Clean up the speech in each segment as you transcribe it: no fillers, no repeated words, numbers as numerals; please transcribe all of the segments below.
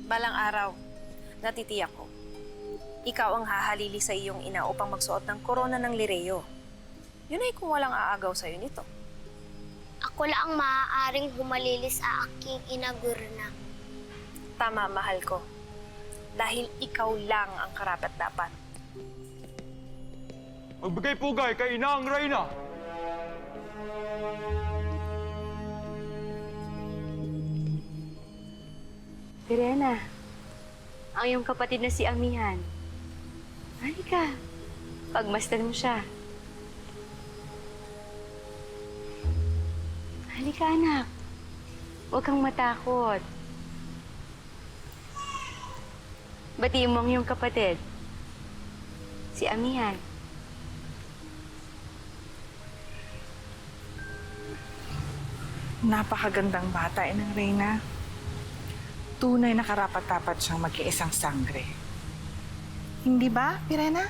Balang araw, natitiyak ko. Ikaw ang hahalili sa iyong ina upang magsuot ng korona ng Lireo. Yun ay kung walang aagaw sa'yo nito. Ako lang ang maaaring humalili sa aking ina, Gurna. Tama, mahal ko. Dahil ikaw lang ang karapat-dapat. Magbigay pugay kay Inang Reyna! Verena, ang iyong kapatid na si Amihan. Halika, pagmasdan mo siya. Halika, anak. Huwag kang matakot. Batiin mo ang iyong kapatid. Si Amihan. Napakagandang bata, Inang Reyna. Tunay na karapat-dapat siyang mag-iisang sangre. Hindi ba, Pirena?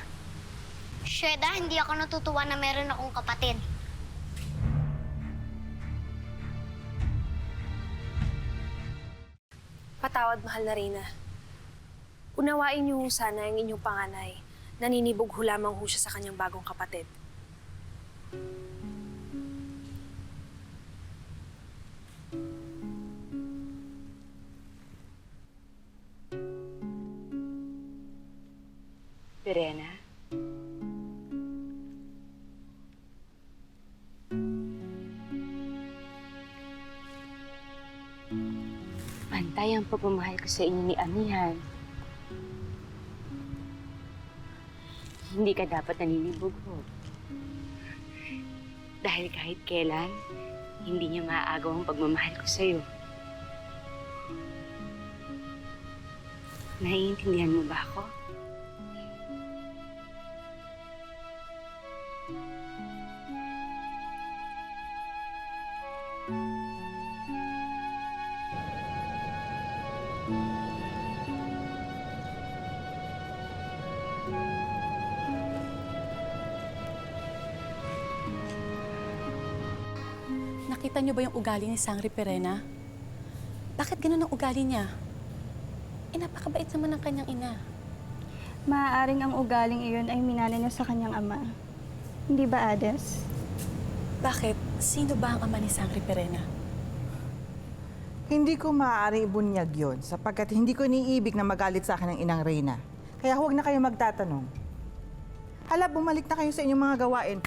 Sheda, hindi ako natutuwa na meron akong kapatid. Patawad, mahal na Reyna. Unawain niyo sana ang inyong panganay. Naninibog ho lamang ho siya sa kanyang bagong kapatid. Verena. Pantay ang pagmamahal ko sa inyo ni Amihan. Hindi ka dapat naninibog ho. Dahil kahit kailan, hindi niya maaagaw ang pagmamahal ko sa iyo. Naiintindihan mo ba ako? Nakita niyo ba yung ugali ni Sangre Perena? Bakit ganun ang ugali niya? Napakabait naman ng kanyang ina. Maaaring ang ugaling iyon ay minana niya sa kanyang ama. Hindi ba, Ades? Bakit? Sino ba ang ama ni Sangre Perena? Hindi ko maaari ibunyag yon sapagkat hindi ko iniibig na magalit sa akin ng Inang Reyna. Kaya huwag na kayo magtatanong. Hala, bumalik na kayo sa inyong mga gawain.